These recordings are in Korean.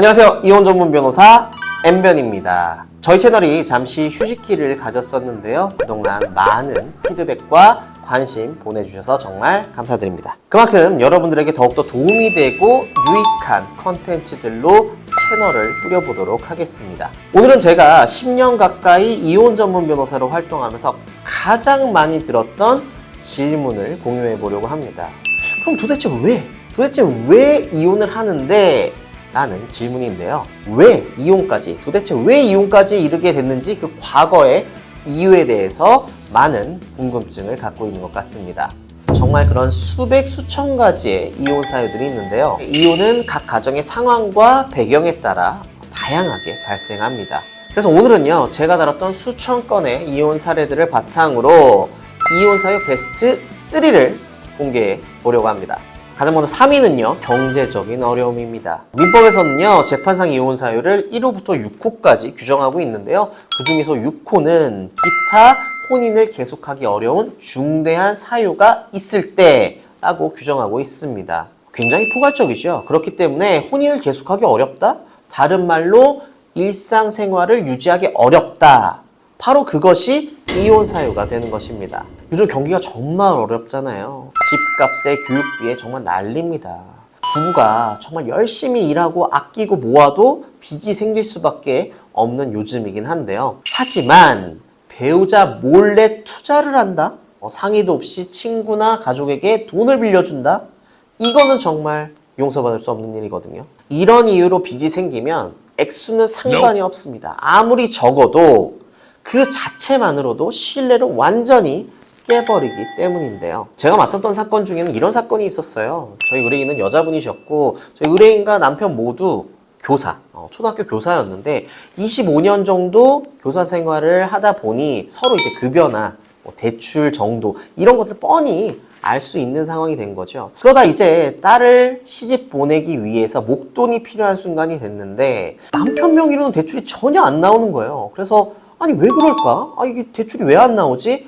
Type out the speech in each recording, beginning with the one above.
안녕하세요. 이혼 전문 변호사 M변입니다. 저희 채널이 잠시 휴식기를 가졌었는데요. 그동안 많은 피드백과 관심 보내주셔서 정말 감사드립니다. 그만큼 여러분들에게 더욱더 도움이 되고 유익한 컨텐츠들로 채널을 꾸려보도록 하겠습니다. 오늘은 제가 10년 가까이 이혼 전문 변호사로 활동하면서 가장 많이 들었던 질문을 공유해 보려고 합니다. 그럼 도대체 왜 이혼을 하는데? 라는 질문인데요. 왜 이혼까지, 도대체 왜 이혼까지 이르게 됐는지 그 과거의 이유에 대해서 많은 궁금증을 갖고 있는 것 같습니다. 정말 그런 수천 가지의 이혼 사유들이 있는데요. 이혼은 각 가정의 상황과 배경에 따라 다양하게 발생합니다. 그래서 오늘은요, 제가 다뤘던 수천 건의 이혼 사례들을 바탕으로 이혼 사유 베스트 3를 공개해 보려고 합니다. 가장 먼저 3위는요, 경제적인 어려움입니다. 민법에서는요, 재판상 이혼 사유를 1호부터 6호까지 규정하고 있는데요. 그 중에서 6호는 기타 혼인을 계속하기 어려운 중대한 사유가 있을 때라고 규정하고 있습니다. 굉장히 포괄적이죠. 그렇기 때문에 혼인을 계속하기 어렵다? 다른 말로 일상생활을 유지하기 어렵다. 바로 그것이 이혼 사유가 되는 것입니다. 요즘 경기가 정말 어렵잖아요. 집값에 교육비에 정말 난립니다. 부부가 정말 열심히 일하고 아끼고 모아도 빚이 생길 수밖에 없는 요즘이긴 한데요. 하지만 배우자 몰래 투자를 한다? 상의도 없이 친구나 가족에게 돈을 빌려준다? 이거는 정말 용서받을 수 없는 일이거든요. 이런 이유로 빚이 생기면 액수는 상관이 없습니다. 아무리 적어도 그 자체만으로도 신뢰를 완전히 깨버리기 때문인데요. 제가 맡았던 사건 중에는 이런 사건이 있었어요. 저희 의뢰인은 여자분이셨고 저희 의뢰인과 남편 모두 교사, 초등학교 교사였는데 25년 정도 교사 생활을 하다 보니 서로 이제 급여나 대출 정도 이런 것들 뻔히 알 수 있는 상황이 된 거죠. 그러다 이제 딸을 시집 보내기 위해서 목돈이 필요한 순간이 됐는데 남편 명의로는 대출이 전혀 안 나오는 거예요. 그래서 아니 왜 그럴까? 이게 대출이 왜 안 나오지?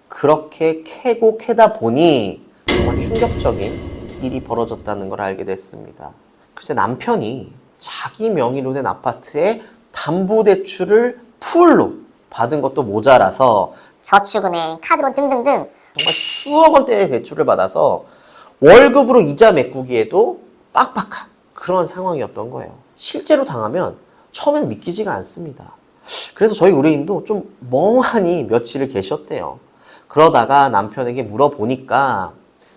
그렇게 캐고 캐다 보니 정말 충격적인 일이 벌어졌다는 걸 알게 됐습니다. 글쎄 남편이 자기 명의로 된 아파트에 담보대출을 풀로 받은 것도 모자라서 저축은행, 카드론 등등등 정말 수억 원대의 대출을 받아서 월급으로 이자 메꾸기에도 빡빡한 그런 상황이었던 거예요. 실제로 당하면 처음에는 믿기지가 않습니다. 그래서 저희 의뢰인도 좀 멍하니 며칠을 계셨대요. 그러다가 남편에게 물어보니까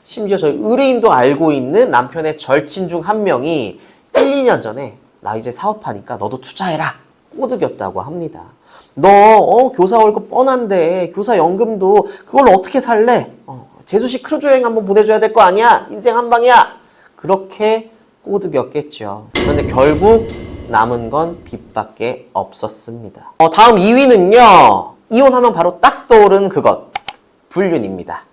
심지어 저희 의뢰인도 알고 있는 남편의 절친 중 한 명이 1, 2년 전에 나 이제 사업하니까 너도 투자해라 꼬드겼다고 합니다. 너 교사 월급 뻔한데 교사 연금도 그걸로 어떻게 살래? 제주시 크루즈 여행 한번 보내줘야 될 거 아니야? 인생 한 방이야. 그렇게 꼬드겼겠죠. 그런데 결국 남은 건 빚밖에 없었습니다. 다음 2위는요. 이혼하면 바로 딱 떠오르는 그것. 불륜입니다.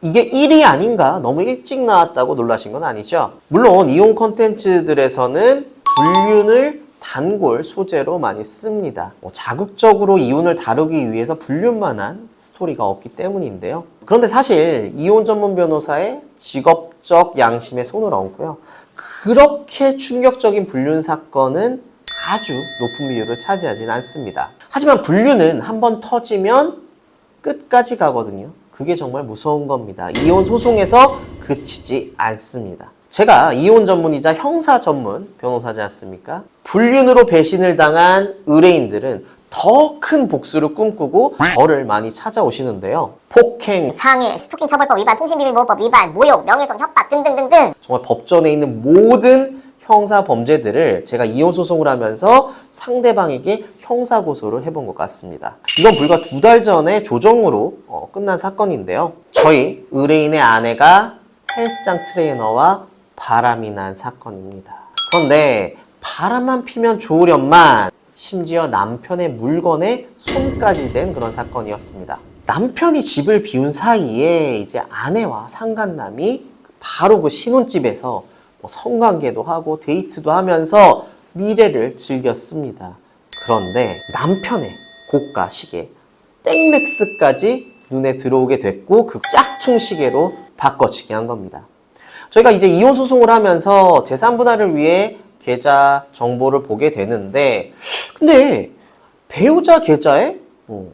이게 1위 아닌가? 너무 일찍 나왔다고 놀라신 건 아니죠? 물론 이혼 콘텐츠들에서는 불륜을 단골 소재로 많이 씁니다. 자극적으로 이혼을 다루기 위해서 불륜만한 스토리가 없기 때문인데요. 그런데 사실 이혼 전문 변호사의 직업적 양심에 손을 얹고요. 그렇게 충격적인 불륜 사건은 아주 높은 비율을 차지하진 않습니다. 하지만 불륜은 한번 터지면 끝까지 가거든요. 그게 정말 무서운 겁니다. 이혼 소송에서 그치지 않습니다. 제가 이혼 전문이자 형사 전문 변호사지 않습니까? 불륜으로 배신을 당한 의뢰인들은 더 큰 복수를 꿈꾸고 저를 많이 찾아오시는데요. 폭행, 상해, 스토킹 처벌법 위반, 통신비밀보호법 위반, 모욕, 명예훼손, 협박 등등등등 정말 법전에 있는 모든 형사 범죄들을 제가 이혼 소송을 하면서 상대방에게 형사 고소를 해본 것 같습니다. 이건 불과 2달 전에 조정으로 끝난 사건인데요. 저희 의뢰인의 아내가 헬스장 트레이너와 바람이 난 사건입니다. 그런데 바람만 피면 좋으련만 심지어 남편의 물건에 손까지 댄 그런 사건이었습니다. 남편이 집을 비운 사이에 이제 아내와 상간남이 바로 그 신혼집에서 성관계도 하고 데이트도 하면서 미래를 즐겼습니다. 그런데 남편의 고가 시계 땡렉스까지 눈에 들어오게 됐고 그 짝퉁 시계로 바꿔치기 한 겁니다. 저희가 이제 이혼 소송을 하면서 재산 분할을 위해 계좌 정보를 보게 되는데, 근데 배우자 계좌에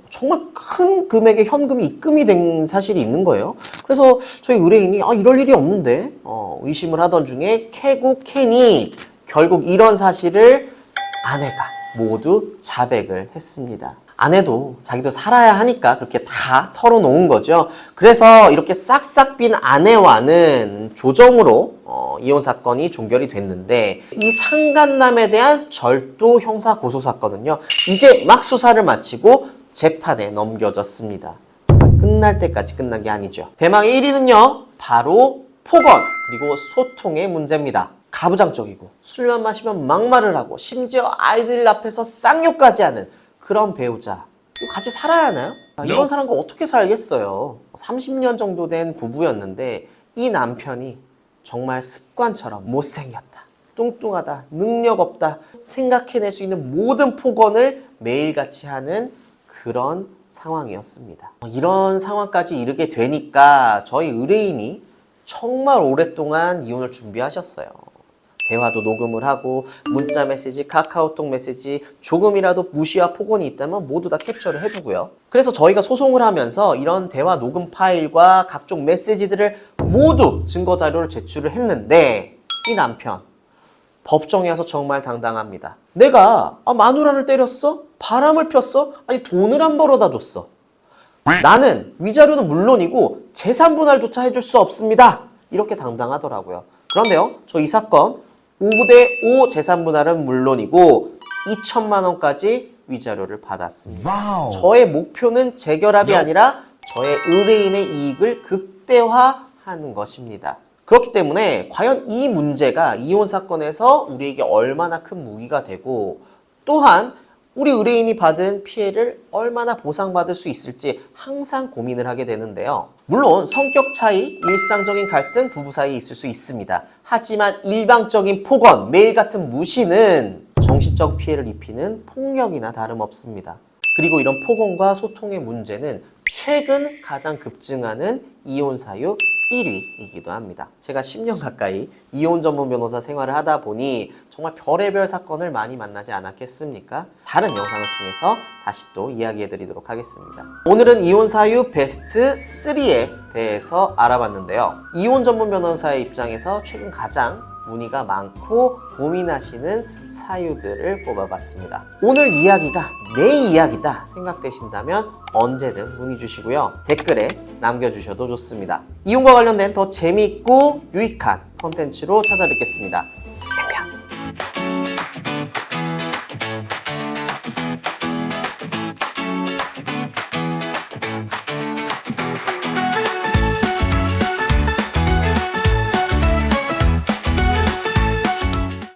정말 큰 금액의 현금이 입금이 된 사실이 있는 거예요. 그래서 저희 의뢰인이 이럴 일이 없는데 의심을 하던 중에 캐고 캐니 결국 이런 사실을 아내가 모두 자백을 했습니다. 아내도 자기도 살아야 하니까 그렇게 다 털어놓은 거죠. 그래서 이렇게 싹싹 빈 아내와는 조정으로 이혼 사건이 종결이 됐는데, 이 상간남에 대한 절도 형사 고소 사건은요, 이제 막 수사를 마치고 재판에 넘겨졌습니다. 끝날 때까지 끝난 게 아니죠. 대망의 1위는요, 바로 폭언 그리고 소통의 문제입니다. 가부장적이고 술만 마시면 막말을 하고 심지어 아이들 앞에서 쌍욕까지 하는 그런 배우자, 이거 같이 살아야 하나요? 이런 사람과 어떻게 살겠어요? 30년 정도 된 부부였는데 이 남편이 정말 습관처럼 못생겼다, 뚱뚱하다, 능력 없다 생각해낼 수 있는 모든 폭언을 매일같이 하는 그런 상황이었습니다. 이런 상황까지 이르게 되니까 저희 의뢰인이 정말 오랫동안 이혼을 준비하셨어요. 대화도 녹음을 하고 문자 메시지, 카카오톡 메시지, 조금이라도 무시와 폭언이 있다면 모두 다 캡처를 해두고요. 그래서 저희가 소송을 하면서 이런 대화 녹음 파일과 각종 메시지들을 모두 증거 자료를 제출을 했는데, 이 남편 법정에 와서 정말 당당합니다. 내가 마누라를 때렸어? 바람을 폈어? 아니 돈을 안 벌어다 줬어. 나는 위자료는 물론이고 재산 분할조차 해줄 수 없습니다. 이렇게 당당하더라고요. 그런데요, 저 이 사건 5대5 재산 분할은 물론이고 2천만 원까지 위자료를 받았습니다. 와우. 저의 목표는 재결합이 아니라 저의 의뢰인의 이익을 극대화하는 것입니다. 그렇기 때문에 과연 이 문제가 이혼 사건에서 우리에게 얼마나 큰 무기가 되고, 또한 우리 의뢰인이 받은 피해를 얼마나 보상받을 수 있을지 항상 고민을 하게 되는데요. 물론 성격 차이, 일상적인 갈등 부부 사이에 있을 수 있습니다. 하지만 일방적인 폭언, 매일 같은 무시는 정신적 피해를 입히는 폭력이나 다름없습니다. 그리고 이런 폭언과 소통의 문제는 최근 가장 급증하는 이혼 사유 1위이기도 합니다. 제가 10년 가까이 이혼 전문 변호사 생활을 하다 보니 정말 별의별 사건을 많이 만나지 않았겠습니까? 다른 영상을 통해서 다시 또 이야기해 드리도록 하겠습니다. 오늘은 이혼 사유 베스트 3에 대해서 알아봤는데요. 이혼 전문 변호사의 입장에서 최근 가장 문의가 많고 고민하시는 사유들을 뽑아봤습니다. 오늘 이야기가 내 이야기다 생각되신다면 언제든 문의 주시고요. 댓글에 남겨주셔도 좋습니다. 이혼과 관련된 더 재미있고 유익한 콘텐츠로 찾아뵙겠습니다.